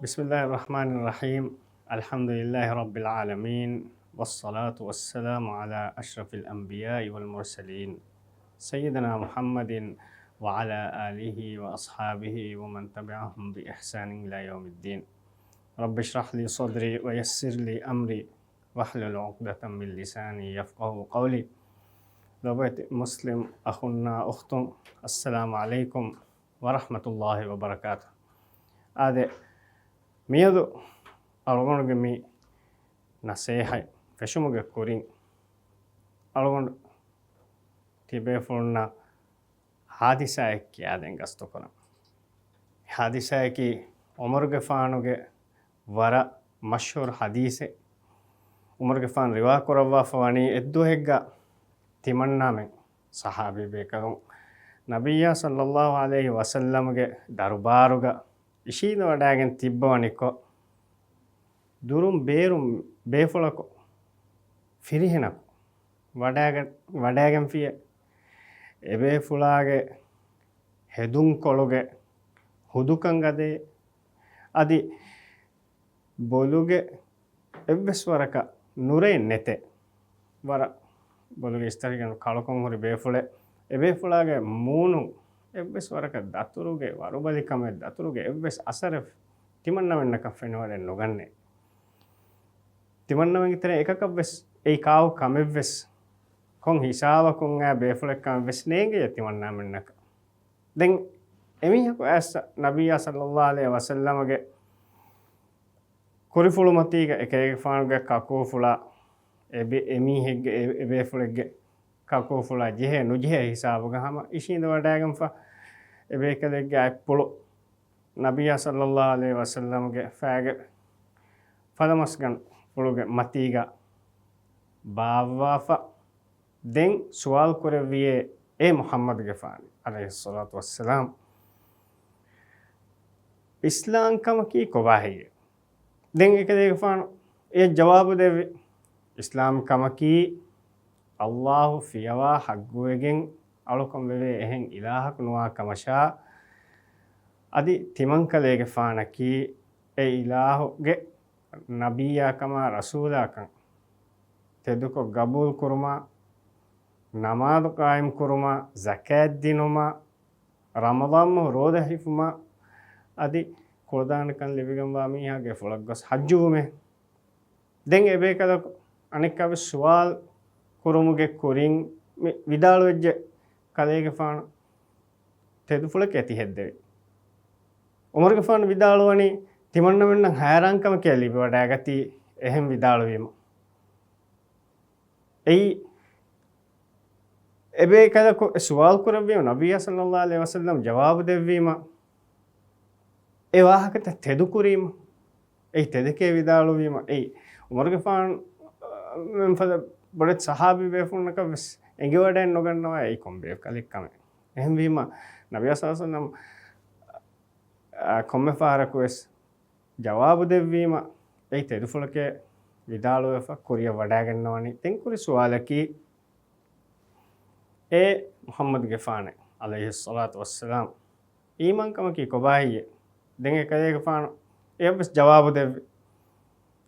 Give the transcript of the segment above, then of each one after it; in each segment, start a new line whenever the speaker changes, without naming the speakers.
بسم الله الرحمن الرحيم. الحمد لله رب العالمين، والصلاة والسلام على أشرف الأنبياء والمرسلين سيدنا محمد وعلى آله وأصحابه ومن تبعهم بإحسان إلى يوم الدين. رب اشرح لي صدري ويسر لي أمري واحلل عقدة من لساني يفقه قولي. لبيت مسلم أخونا أختم، السلام عليكم ورحمة الله وبركاته. هذا ميادو ألغون مي نصيحة فشومك كورين ألغون تبيفلنا حادثة كي آدين قصتكنا حادثة كي عمر غفانوغ ورا مشهور حديث عمر غفان روا كروا فواني ادو هيغا تمنا من صحابي بكم نبي صلى الله عليه وسلم درباروغ ඉශීද වඩාගෙන තිබ්බවනිකො දුරුම් බේරුම් බේෆොලකො ෆිරිහෙනකො වඩාගෙන ෆිය එබේ ෆුලාගේ හෙදුම් කොළොගේ හුදුකන් ගදේ අදි බොලුගේ එව්වෙස් වරක නුරේ නෙතේ වර බොලුගේ ස්තරිගන කලකොන් හොරි බේෆොලේ එබේ ෆුලාගේ මූණු එව්වෙස් වරක දතුරුගේ වරුබලිකම දතුරුගේ එව්වෙස් අසර තිමන්නවෙන්නක ෆෙනවරෙන් නොගන්නේ තිමන්නවෙන් ඉතර එකකවස් ඒ කාව කමෙව්වෙස් කොන් හිසාවකුන් ඈ බේෆුලෙක්කම වෙස් නේගේ තිමන්නවෙන්නක දැන් එමිහකෝ ඇස් නබියා සල්ලල්ලාහු අලයිහි වසල්ලමගේ කුරිෆුළු මතීක එක ෆානුගේ කකෝ ෆුලා එමිහෙගේ එබේෆුලෙක්ගේ කකෝ ෆුලා ජෙහෙ නුජෙහෙ හිසාව ගහම ඉෂින්ද වඩාගෙන ෆා එබේකලෙක්ගේ අයිපොළො නබියා සල්ලල්ලාහු අලයිහි වසල්ලම්ගේ ෆෑගේ ෆලමස්ගන් පොළොගේ මතීගා බාවාෆා දෙන් සුවාල් කරවියේ ඒ මුහම්මද්ගේ ෆානි අලයිහි සලාතු වස්සලාම් ඉස්ලාම් කම කී කොබාහිය දෙන් එක දෙක ෆාන ඒ ජවාබ දෙවි ඉස්ලාම් කම කී අල්ලාහ් ෆියවා හග්ගුවගෙන් අලුකම් වෙවේ එහෙන් ඉලාහක් නුවා කමෂා අදි තිමන් කලේගේ ෆානකි ඒ ඉලාහගේ නබියා කම රසූලාකම් තෙදුක ගබූල් කුරුමා නමාදු කායිම් කුරුමා සකාත් දිනුමා රමදාන් රෝද හිෆුමා අදි කුර්දානකන් ලිවිගම් වාමීහාගේ ෆොලක් ගස් හජ්ජුමේ දෙන් එබේකද අනෙක්කව සුවාල් කුරුමුගේ කුරින් විදාල වෙච්ච කලේගේ ෆාන තෙදු ෆුලක ඇති හෙද්දේ උමර්ගේ ෆාන විදාලවනි තිමන්න වෙන්න හැරංකම කියලා වඩා ගති එහෙම් විදාල වීම එයි එබේ කල සුවාල් කරවීම නබිය සල්ලල්ලාහු අලයිහි වසල්ලම් ජවාබ දෙවීම ඒ වාහකට තෙදු කුරීම ඒ තෙදකේ විදාල වීම ඒ උමර්ගේ ෆාන මෙන්ෆද බොඩත් සහාබි බේෆුන්නක වෙස් එංගෙ වඩෙන් නොගන්නවා ඒ කොම්බේ කලෙක්කම එහෙම වීම නබිය සල්ලල්ලාහු අලයිහි වසල්ලම් කොම්මේ ෆාරක වෙස් ජවාබ දෙවීම ඒ තෙදුෆලකේ විදාලෝ එෆ කොරිය වඩා ගන්නවනි තෙන් කුරි සුවාලකි ඒ මුහම්මද්ගේ ෆානේ අලයිහි සලාතු වස්සලාම් ඊමන්කම කී කොබාහිය දෙන් එකදේක ෆාන එබස් ජවාබ දෙවි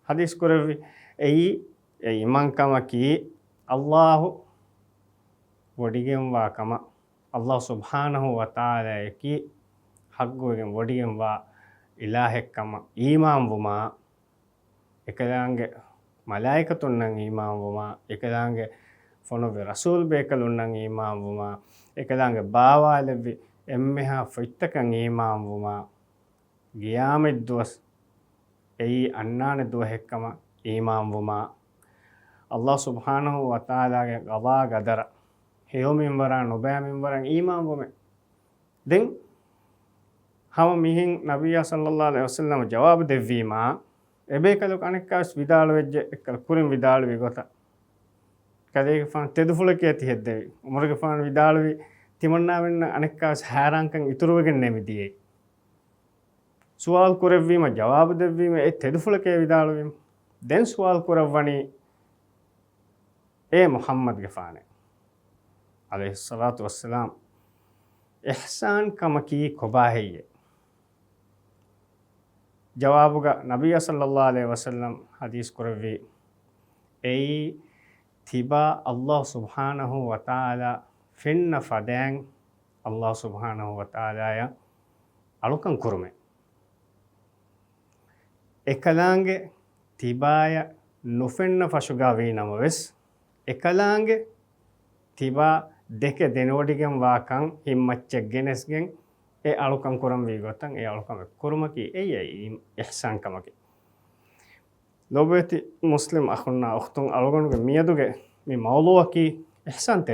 හදීස් කරවි ඒ ඉමන්කම කී අල්ලාහ් වඩිගෙන් වාකම අල්ලාහ් සුබ්හානහු වතාලා යකි හග්ගුවගෙන් වඩිගෙන් වා ඉලාහෙක්කම ඊමාම් වුමා එකලාංගේ මලායිකතුන් නම් ඊමාම් වුමා එකලාංගේ ෆොනොවේ රසූල් බේකලුන් නම් ඊමාම් වුමා එකලාංගේ බාවාලෙවි එම්මෙහා ෆොයිත්තකන් ඊමාම් වුමා ගියාමෙත් දුවස් එයි අන්නානේ දුවහෙක්කම ඊමාම් වුමා අල්ලාහ් සුබ්හානහු වතාලාගේ ගවා ගදර හේයොමින් වරන් නොබෑමින් වරන් ඊමාම් වුමේ දෙන් හම මිහින් නබියා සල්ලල්ලාහු අලයිහි වසල්ලම් ජවාබ දෙවීම එබේ කලක අනෙක්කස් විදාල වෙජ්ජ එක්කල කුරින් විදාල විගත කදේක ෆාන් තෙදුෆුලකේ ඇති හෙද්දෙවි උමරගේ ෆාන් විදාල වි තිමන්නා වෙන්න අනෙක්කස් හැරංකන් ඉතුරු වෙගෙන නෙමිදියේ සුවාල් කරවීම ජවාබ දෙවීම ඒ තෙදුෆුලකේ විදාල වීම දැන් සුවාල් කරවණි ඒ මුහම්මද්ගේ ෆානේ අලයිහි සලාතු වස්සලාම් ඉහ්සාන් කම කී කොබාහියේ jawabuga Nabiya sallallahu alaihi wasallam hadis kurvi ei tiba Allah subhanahu wa ta'ala finna fadang Allah subhanahu wa ta'ala ya alukan kurume ekalange tibaya nufenna fashuga veenama ves ekalange tiba deke denodigen wakan himmachek genesgen e alukan kuram vi gotan e alukan kurumaki ei ihsan kamaki lobeti muslim akhunna ukhtun alugonuge miyaduge mi mawluwaki ihsan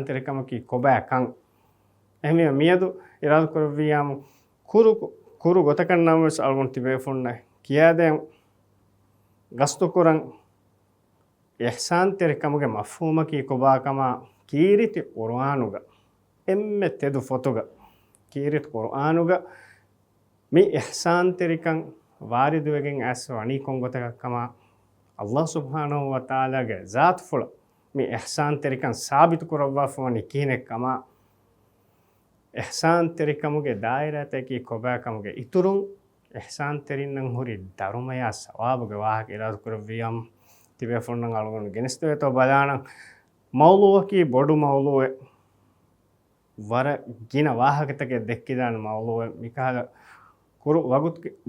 terikamaki koba kan ehmi miyadu irad kurviyam kuru gotakan namus algon tibe funna kiyaden gastu kuran ihsan terikamuge mafhumaki koba kama kiriti qur'anuga emme tedu fotoga kiriti qur'anuga mi ihsan terikan wariduwegen aswani kongotaka kama Allah subhanahu wa ta'ala ge zat fula mi ihsan terikan sabit kurawwa foni kine kama ihsan terikamuge daira teki koba kamuge iturun ihsan terinnan huri darumaya sawabuge wahak irad kurawiyam tibe fonnan algon geneste to balana mawluwaki bodu mawluwe wara gina wahakatake dekkidan mawluwe mikala kuru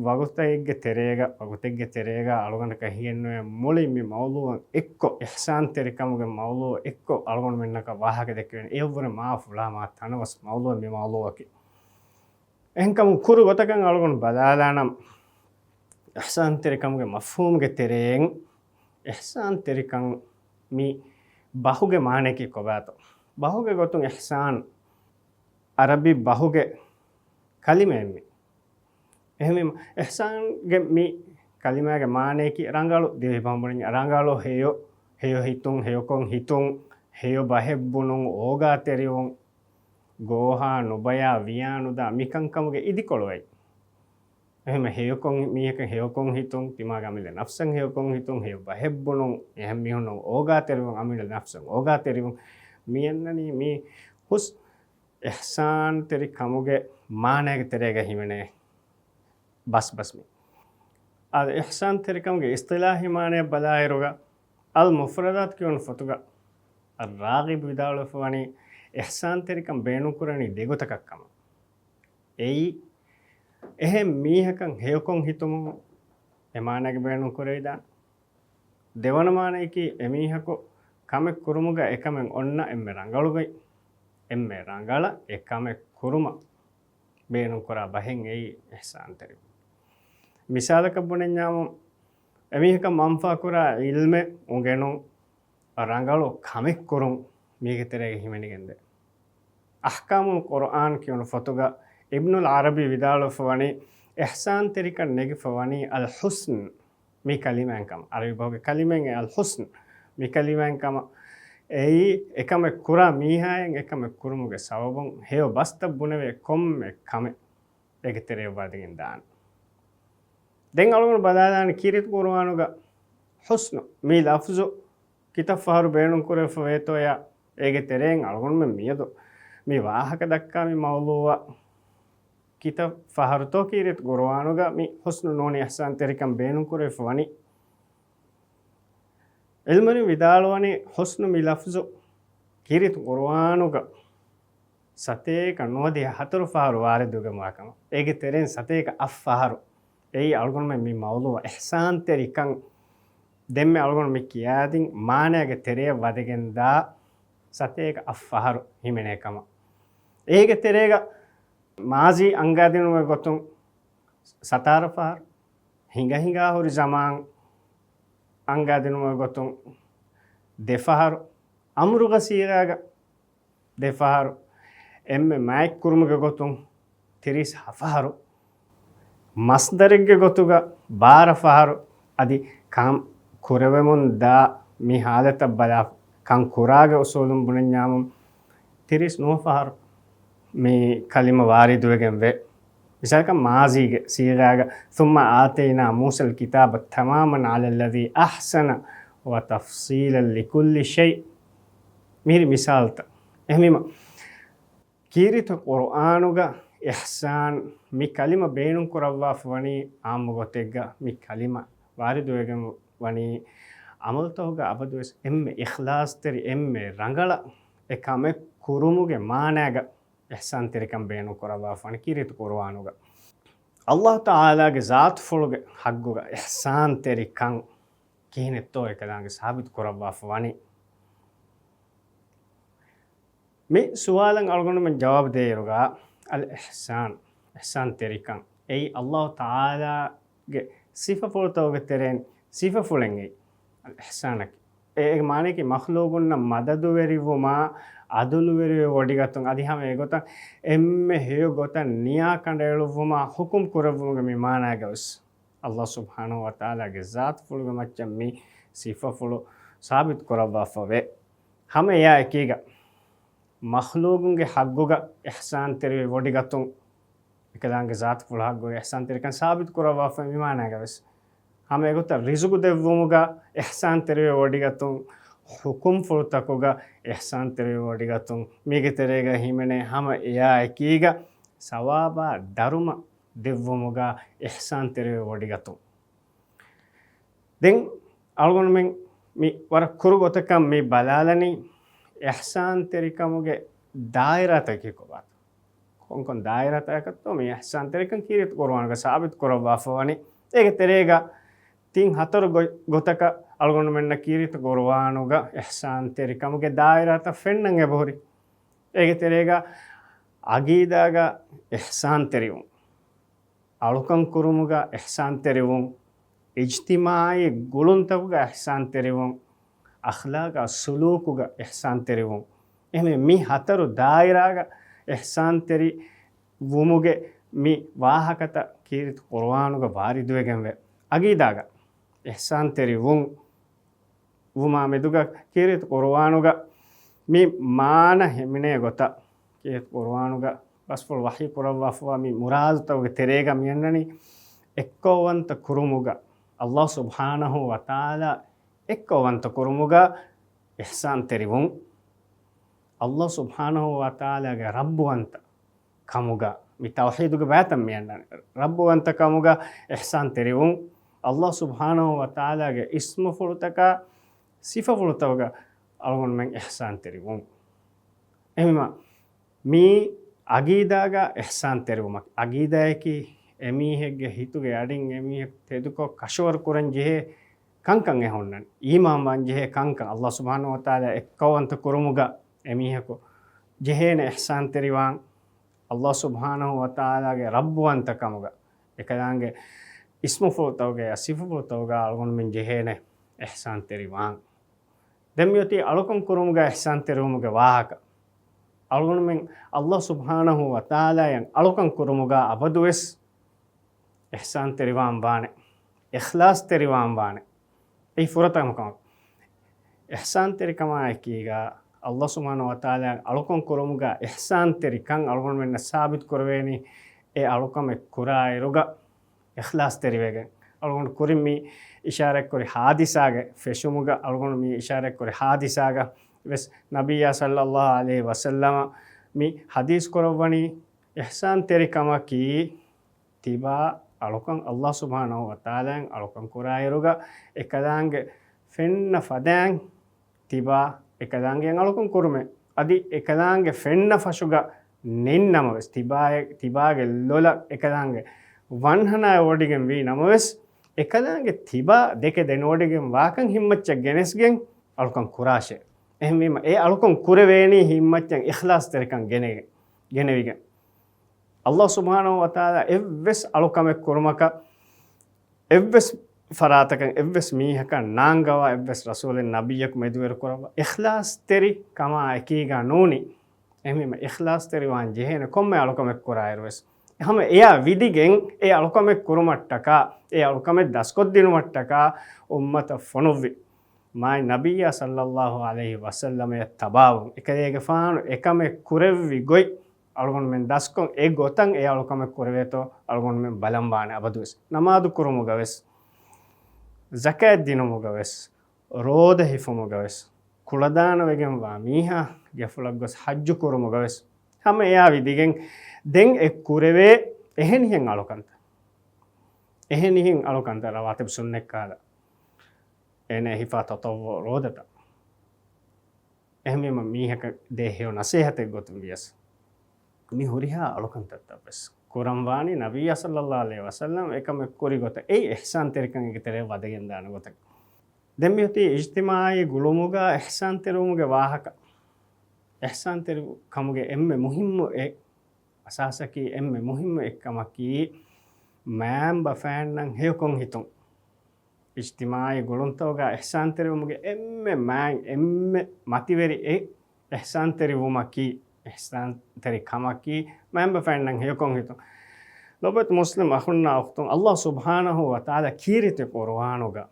wagutegge terega algon kahiyenno moli mi mawluwan ekko ihsan terikamuge mawluwa ekko algon mennaka wahake dekken evvore ma fula ma tanawas mawluwa mi mawluwaki enkam kuru gotakan algon badalanam ihsan terikamuge mafhumge tereng ihsan terikan mi bahuge maneki kobato bahuge gotun ihsan arabi bahuge kalime ehme ihsan ge mi kalimage maneki rangalu devi bambuni rangalu heyo hitun heyokon hitun heyo bahebbunun oga teriyon goha nubaya viyanuda mikankamuge idikoloi ehme heyokon miyeke heyokon hitun timaga amile nafsan heyokon hitun heyo bahebbunun ehem mihunun oga teriyon amile nafsan oga teriyon miyannani mi hus ihsan terikamuge manege terega himene basmi al ihsan terikamuge istilahi mane balairuga al mufradat kiyon fotuga al ragib vidalu fani ihsan terikam beenu kurani degotakakkama ei ehem mihakan heyokon hitumu emanage beenu kureida devana maneki emihako kamek kurumuga ekamen onna emme rangalugai emme rangala ekame kuruma beenu kura bahen ei ihsan terik misalaka bunenyamu emihaka manfa kura ilme ungenu rangalu kamek kurun mige terege himenigende ahkamul qur'an kiyun fotuga ibnul arabi vidalu fawani ihsan terika negi fawani al husn mi kaliman kam arabi boge kalimen al husn mi kaliman kama ei ekame kura mihayen ekame kurumuge sawabon heyo basta buneve komme kame ege tere wadigen dan den algon badalan kirit qur'anuga husn mi lafzu kitab faharu beenun kure fawetoya ege tereng algon me miyadu mi wahaka dakka mi mawluwa kitab faharu to kirit qur'anuga mi husn noni ihsan terikam beenun kure fawani ilmani vidalwani husn mi lafzu kirit qur'anuga sateka nodi hataru faharu wariduga makama ege teren sateka affaharu ei algon me mi mawluwa ihsan terikan demme algon mi kiyadin manege tere wadegen da sateka affaharu himene kama ege terega mazi angadinu gotun satara fahar hinga hori zaman angadinu gotun defaharu amruga siraga defaharu emme maik kurumuga gotun tiris hafaharu masdarige gotuga bara faharu adi kam kurevemun da mi halata bala kan kuraga usulum bunanyamum tiris no faharu mi kalima wariduwegen ve misalka mazige siraga thumma atayna musa alkitaba tamaman ala alladhi ahsana wa tafsilan likulli shay miri misalta ehmima kirito qur'anuga ihsan mi kalima beenun kurawwa wani aammu gotegga mi kalima waridu wegen wani amal toga abadus emme ikhlas teri emme rangala ekame kurumuge maanaga ihsan terikam beenu kurawwa wani kiritu kurwanuga Allah Ta'ala ge zaat fuluge hagguga ihsan terikam kihinetto ekadange sabit kurawwa wani mi suwalan algonu men jawab deeruga al ihsan terikam ei Allah Ta'ala ge sifa fultoge teren sifa fulenge al ihsanak e maane ki makhluqunna madadu verivuma adulu veri wodigatun adihama e gotan emme heyo gotan niya kandeluvuma hukum kuravumuge mi maana gavs Allah subhanahu wa ta'ala ge zaat fuluge macam mi sifa fulu sabit kurawwa fave hama ya ekiga makhluqunge hagguga ihsan teri wodigatun ekadange zaat fulu hagguga ihsan teri kan sabit kurawwa fave mi maana gavs hama e gotan rizqu devumuga ihsan teri wodigatun hukum fultakuga ihsan teri wodigatun mige terega himene hama ya ekiga sawaba daruma devumuga ihsan teri wodigatun den algon men mi war kurugotakam mi balalani ihsan terikamuge dairata kikobat konkon dairata ekatto mi ihsan terikan kirit korwanuga sabit korawwa fawani ege terega tin hator gotaka algon menna kirit korwanuga ihsan terikamuge dairata fennan ebori ege terega agidaga ihsan terivun alukan kurumuga ihsan terivun ijtimai guluntavuga ihsan terivun akhlaqa sulukuga ihsan terivun eme mi hataru dairaga ihsan teri vumuge mi wahakata kirit qur'anuga variduegen agidaga ihsan terivun vuma meduga kirit qur'anuga mi maana hemine gota kirit qur'anuga basful wahyi kurawwa fa mi murad tawge terega miyannani ekkowanta kurumuga Allah subhanahu wa ta'ala ekkowanta kurumuga ihsan terivun Allah subhanahu wa ta'ala ge rabbuwanta kamuga mi tawhiduga batam miyannani rabbuwanta kamuga ihsan terivun Allah subhanahu wa ta'ala ge ismu fulutaka sifa fulutawga algon men ihsan terivun emma mi agidaga ihsan terivuma agidayaki emihegge hituge adin emihek teduko kashwar kuran jehe kankan ehonnan iman wan jehe kankan Allah subhanahu wa ta'ala ekkawanta kurumuga emiheko jehene ihsan teriwan Allah subhanahu wa ta'ala ge rabbuwanta kamuga ekadange ismu fultawge asifu fultawga algon men jehene ihsan teriwan demyoti alukon kurumuga ihsan terumuga wahaka algon men Allah subhanahu wa ta'ala yang alukan kurumuga abadues ihsan teriwan bane ikhlas teriwan bane ei furatam kam ihsan terikama ekiga Allah subhanahu wa ta'ala alukon kurumuga ihsan terikan algon men sabit korveni e alukam kurairuga ikhlas terivege algon kurimi ishare kori hadisage feshumuga algon mi ishare kori hadisaga bes nabiyya sallallahu alaihi wasallam mi hadis korawani ihsan terikama ki tiba alukan Allah subhanahu wa ta'ala alukan kurairuga ekadange fenna fadang tiba ekadange alukan kurume adi ekadange fenna fashuga nennama wes tibage lola ekadange wanhana wodigen vi namawes ekadange tiba deke denodigen wakan himmaccha genesgen alukan kurashe ehmima e alukan kureveni himmachan ikhlas terikan genevigen Allah subhanahu wa ta'ala evves alukame kurumaka evves faratakan evves mihakan nangawa evves rasulin nabiyyak meduwer kurava ikhlas teri kama ekiga nuni ehmima ikhlas teri wan jehene komme alukame kurairwes hame eya vidigen e alukame kurumattaka e alukame daskoddinu ummata fonuvi mai nabiyya sallallahu alaihi wasallam ya tabawu ekadege faanu ekame kurevvi goi algon men daskon e gotan e alukame kurveto algon men balambane abadus namadu kurumuga wes zakat dinumuga wes roda hifumuga wes kuladana wegen wa miha gefulagos hajju kurumuga wes hame ya vidigen den e kureve එහෙනිහෙන් අලුකන්ත එහෙනිහින් අලුකන්ත රවාතිබ් සුන්නෙක් කාලා එනේ හිෆා තතව රෝදත එහෙමම මීහක දේහය නසීහතෙක් ගොතුම් වියස් මි හුරිහා අලුකන්තත් අපස් කුරම් වානි නබිය සල්ලල්ලාහු අලයිහි වසල්ලම් එකම කුරි ගොත ඒ ඉහ්සාන් තෙරිකන් එකතරේ වදගෙන් දාන ගොතක් දැන් මෙති ඉජ්තිමායි ගුලුමුගා ඉහ්සාන් තෙරුමුගේ වාහක ඉහ්සාන් තෙරු කමුගේ එම්මෙ මුහිම්මු ඒ අසාසකී එම්මෙ මුහිම්මු එක්කමකී ma'am බෆෑන්නන් හේකොන් හිතුන් ඉජ්තිමායි ගුලුන්තෝගා ඉහ්සාන් තෙරුමුගේ එම්මෙ මෑන් එම්මෙ මතිවරි ඒ ඉහ්සාන් තෙරුමුමකී ඉහ්සාන් තෙරි කමකී ma'am බෆෑන්නන් හේකොන් හිතුන් ලොබත් මුස්ලිම් අහුන්නා උක්තුන් අල්ලාහ් සුබ්හානහු වතාලා කීරිත කුර්ආනුගා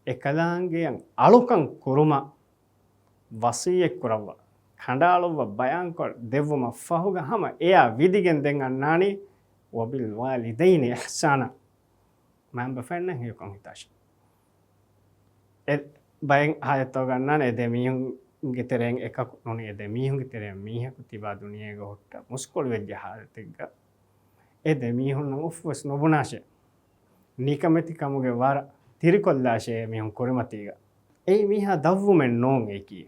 එකලාංගෙයන් අලුකන් කුරුම වසීයෙක් කුරවවා කණ්ඩාලුව බයන් කර දෙවම ෆහුග හැම එයා විදිගෙන් දෙන් අන්නානි වබිල් වාලිදයින ඉහ්සාන මම බෆන්න හේකොන් හිතාෂ එ බයෙන් ආයතෝ ගන්නන එදෙමියුන්ගේ තරෙන් එකක් නොනේ එදෙමියුන්ගේ තරෙන් මීහකු තිබා දුනියේක හොට්ට මුස්කොල් වෙජ්ජ හාරතෙග්ග එදෙමියුන් උෆ්වස් නොබුනාෂ නිකමෙති කමුගේ වර තිරිකොල්ලාෂේ මිහුන් කුරිමතිග ඒ මිහා දව්වුමෙන් නෝන් ඒකී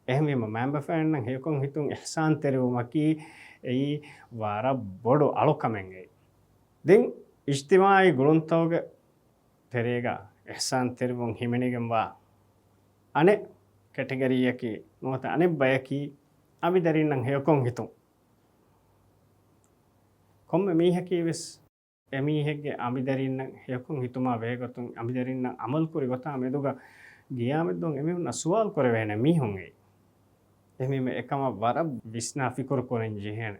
එහෙමම මම බෆන්න හේකොන් හිතුන් ඉහ්සාන් තෙරුමකී ඒ වාර බොඩු අලුකමෙන් ඒ දෙන් ඉජ්තිමායි ගුරුන්තෝගේ තෙරේගා ඉහ්සාන් තෙරුමුන් හිමෙනිගෙන් වා අනේ කැටගරියකී නොත අනේ බයකී අපි දරින්නම් හේකොන් හිතුන් කොම්ම මීහකී වෙස් එමීහෙක්ගේ අමිදරින්නම් හේකොන් හිතුමා වේගතුන් අමිදරින්නම් අමල් කුරි ගොතා මෙදුගා ගියාමෙද්දොන් එමෙන්න සුවාල් කරවෙන මීහුන් ඒ එමෙම එකම වර විස්නා ෆිකර කරන් ජීහෙන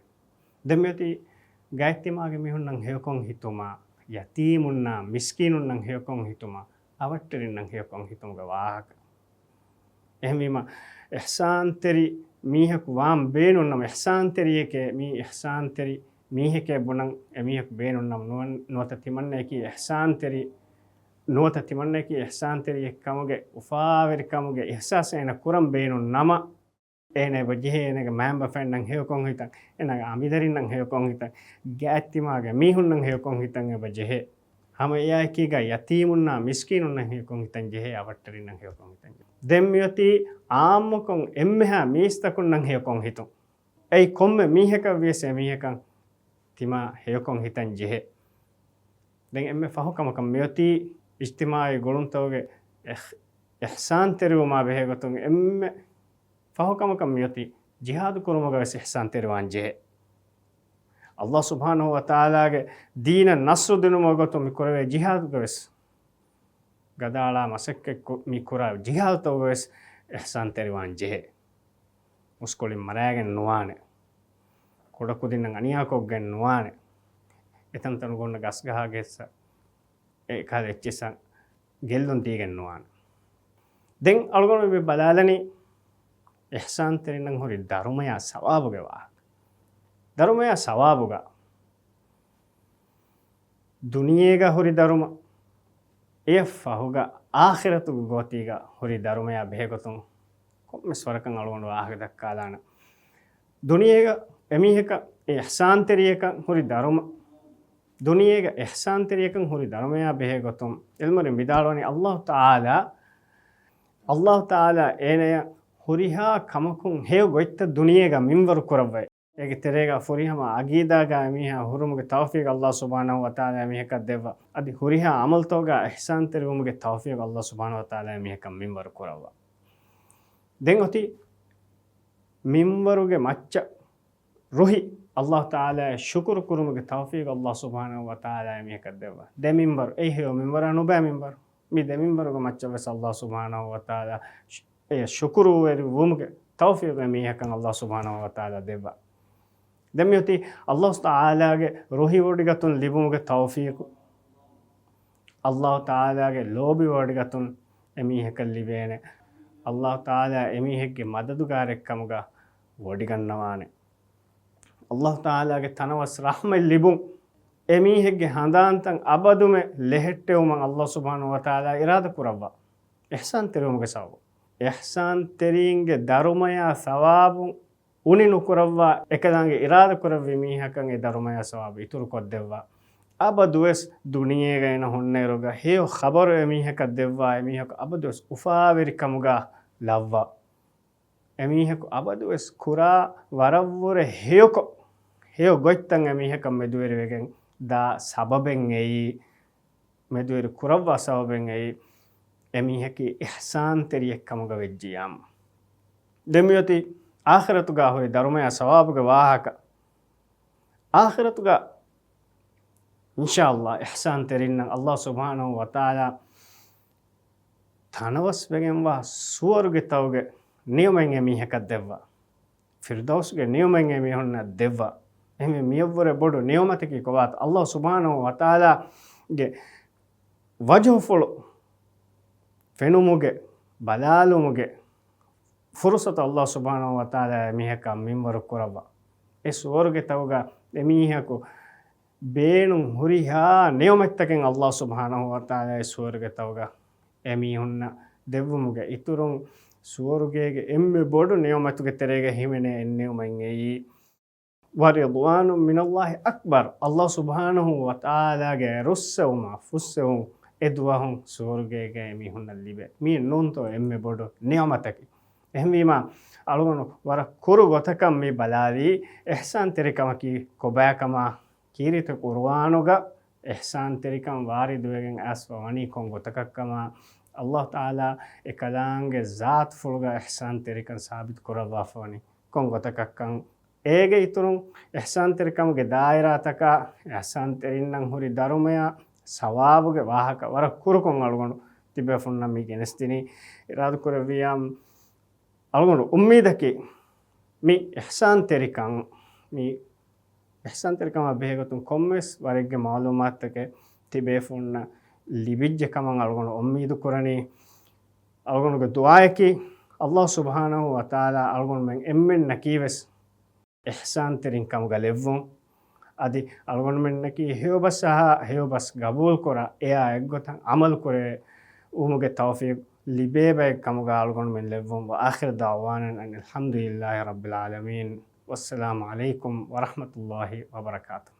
දෙමෙති ගායත්තිමාගේ මිහුන්නම් හේකොන් හිතුමා යතීමුන්නා මිස්කීනුන්නම් හේකොන් හිතුමා අවට්ටරින්නම් හේකොන් හිතුමගේ වාහක එහෙමීම ඉහ්සාන් තෙරි මීහක වාම් බේනුන්නම් ඉහ්සාන් තෙරියකේ මී ඉහ්සාන් තෙරි මීහකේ බුණන් එමීහක බේනුන්නම් නොත තිමන්නේ කී ඉහ්සාන් තෙරි නොත තිමන්නේ කී ඉහ්සාන් තෙරිය කමුගේ උෆාවරි කමුගේ ඉහ්සාසේන කුරම් බේනුන් නම එනේ වජහේනක මෑම් බෆෙන්නම් හේකොන් හිතන් එනග අමිදරින්නම් හේකොන් හිතන් ගෑත්තිමාගේ මීහුන්නම් හේකොන් හිතන් වජහේ හැම එයා කීගා යතීමුන්නා මිස්කීනුන්නම් හේකොන් හිතන් ජෙහේ අවට්ටරින්නම් හේකොන් හිතන් දෙම්යති ආම්මකොන් එම්මහා මීස්තකුන්නම් හේකොන් හිතුන් ඒ කොම්මෙ මීහක වියසේ මීහකන් තිමා හේකොන් හිතන් ජෙහේ දැන් එම්මෙ ෆහකමකම් මෙයති ඉජ්තිමායි ගොළුන්තෝගේ ඉහ්සාන් තෙරුමා බෙහෙගතුන් එම්මෙ ෆහකමකම් යති ජිහාද් කුරුමගේ ඉහ්සාන් තෙරුවන් ජෙහේ අල්ලාහ් සුබ්හානහු වතාලාගේ දීන නස්රු දිනුමගතු මිකුරවේ ජිහාද් ගවස් ගදාලා මසක්ක මිකුරා ජිහාද් තවස් ඉහ්සාන් තෙරුවන් ජෙහේ මුස්කොලින් මරාගෙන නොවානේ කොඩකු දින්න අනියාකොක් ගෙන නොවානේ එතන තන ගොන්න ගස් ගහගෙස්ස ඒ කාලේ එච්චසන් ගෙල්ලුන් තීගෙන නොවානේ දැන් අලගොන මේ බලාලනේ ඉහ්සාන් තෙරින්නම් හොරි ධර්මය සවාබුගේ වා ධර්මය සවාබුගා දුනියේගා හොරි ධර්ම ඒ ෆහුගා ආඛිරතු ගෝතිගා හොරි ධර්මය බෙහෙගතුන් කොම්ම ස්වරකන් අලගොන වාහක දක්කාලාන දුනියේගා එමිහෙක ඉහ්සාන් තෙරියකන් හොරි ධර්ම දුනියේගා ඉහ්සාන් තෙරියකන් හොරි ධර්මය බෙහෙගතුන් ඉල්මරින් විදාලවනි අල්ලාහ් තාලා එනය හුරිහා කමකුන් හේව ගොයිත්ත දුනියේගා මින්වරු කරවයි ඒකේ තෙරේගා ෆුරිහම අගීදාගා මිහා හුරුමුගේ තෞෆීක් අල්ලාහ් සුබ්හානහු වතාලා මිහක දෙව අදි හුරිහා අමල්තෝගා ඉහ්සාන් තෙරුමුගේ තෞෆීක් අල්ලාහ් සුබ්හානහු වතාලා මිහක මින්වරු කරවවා දැන් ඔති මින්වරුගේ මච්ච රුහි අල්ලාහ් තාලා ශුක්‍ර කුරුමුගේ තෞෆීක් අල්ලාහ් සුබ්හානහු වතාලා මිහක දෙව දෙමින්වරු ඒ හේව මින්වර නොබෑ මින්වරු මි දෙමින්වරුගේ මච්ච වෙස අල්ලාහ් සුබ්හානහු වතාලා ඒ ශුක්‍ර වෙරි වුමුගේ තෞෆීක් මිහකන් අල්ලාහ් සුබ්හානහු වතාලා දෙව දෙමියති අල්ලාහ් තාලාගේ රුහි වඩිගතුන් ලිබුමුගේ තෞෆීක් අල්ලාහ් තාලාගේ ලෝබි වඩිගතුන් එමිහක ලිබේනේ අල්ලාහ් තාලා එමිහෙක්ගේ මදදුගාරෙක්කමුගා වඩිගන්නවානේ අල්ලාහ් තාලාගේ තනවස් රහමෙ ලිබුම් එමිහෙක්ගේ හඳාන්තන් අබදුමෙ ලෙහෙට්ටෙවුමන් අල්ලාහ් සුබ්හානහු වතාලා ඉරාද කුරවවා ඉහ්සාන් තෙරුමුගේ සවබ ඉහ්සාන් තෙරීන්ගේ ධර්මය සවාබුන් උනි නුකරවා එකදාගේ ඉරාද කරවි මීහකන්ගේ දරුමය සවාබ ඉතුරු කොද්දෙව්වා අබදුවස් දුනියේ ගයින හොන්නේරුග හේෝ ඛබර එමීහක දෙව්වා එමීහක අබදුවස් උෆාවෙරිකමුගා ලව්වා එමීහක අබදුවස් කුරා වරව්වර හේෝ ගොයිත්තන් එමීහකම් මෙදුවෙරවෙගෙන් දා සබබෙන් එයි මෙදුවෙර කුරව්වා සබබෙන් එයි එමීහකි ඉහ්සාන් තෙරියෙක්කමුග වෙජ්ජියම් දෙමියති ආඛිරතුගා හොය දරුමය සවාබුග වාහක ආඛිරතුගා ඉන්ෂාල්ලාහ් ඉහ්සාන් තෙරින්නම් අල්ලාහ් සුබ්හානහු වතාලා තනවස් වෙගෙන්වා සුවර්ගෙ තවගේ නියමෙන් එමීහක දෙව්වා ෆිර්දෞස්ගේ නියමෙන් එමීහොන්න දෙව්වා එහෙම මියවර බොඩු නියමතකි කොවාත් අල්ලාහ් සුබ්හානහු වතාලාගේ වජහුෆුල් ෆෙනුමුගේ බලාලුමුගේ ෆුර්සත අල්ලාහ් සුබ්හානහු වතාලා එමීහක මින්වර කරවා ඒ සුවර්ගෙ තවගා එමීහකු බේනුම් හුරිහා නියමත්තකෙන් අල්ලාහ් සුබ්හානහු වතාලා සුවර්ගෙ තවගා එමීහුන්න දෙව්වමුගේ ඉතුරුන් සුවර්ගයේ එම්මෙ බොඩු නියමතුගේ තෙරේගේ හිමනේ එන්නේ උමෙන් එයි වරිضوان මිනල්ලාහි අක්බර් අල්ලාහ් සුබ්හානහු වතාලාගේ රුස්සවම ෆුස්සවම එදුවහුන් සුවර්ගයේ එමීහුන්න ලිබේ මී නොන්තෝ එම්මෙ බොඩු නියමතකි එහෙමීම අලුගොන වර කුරු ගොතකම් මේ බලාවි ඉහ්සාන් තෙරිකමකි කොබෑකම කීරිත කුර්ආනුග ඉහ්සාන් තෙරිකම් වාරිදුවගෙන් අස්ව වනි කොන් ගොතකක්කම අල්ලාහ් තාලා එකලාංගේ ذات ෆුල්ග ඉහ්සාන් තෙරිකම් සාබිත් කරවා ෆෝනි කොන් ගොතකක්කම් ඒගේ ඉතුරුන් ඉහ්සාන් තෙරිකම්ගේ දායිරාතක ඉහ්සාන් තෙරින්නම් හුරි දරුමය සවාබුගේ වාහක වර කුරුකොන් අලුගොන තිබේ ෆුන්නම් මේ ගෙනස්තිනි ඉරාදු කරවියම් අලුගොන උම්මීදකි මේ ඉහ්සාන් තෙරිකම් මේ ඉහ්සාන් තෙරිකම බෙහෙගතුන් කොම්මස් වරෙක්ගේ මාලුමාත්තක තිබේ ෆුන්න ලිබිජ්ජ කමන් අලුගොන උම්මීදු කරණි අලුගොනගේ දුආයකි අල්ලාහ් සුබ්හානහු වතාලා අලුගොන මෙන් එම්මෙන් නකීවස් ඉහ්සාන් තෙරිකම් ගලෙව්වොන් අදි අලුගොන මෙන් නකී හේවබස් ගබූල් කරා එයා එක්ගොතන් අමල් කරේ උමුගේ තෞෆීක් libebe kamuga algon men levum wa akhir da'wana alhamdulillahi rabbil alamin wassalamu alaikum wa rahmatullahi wa barakatuh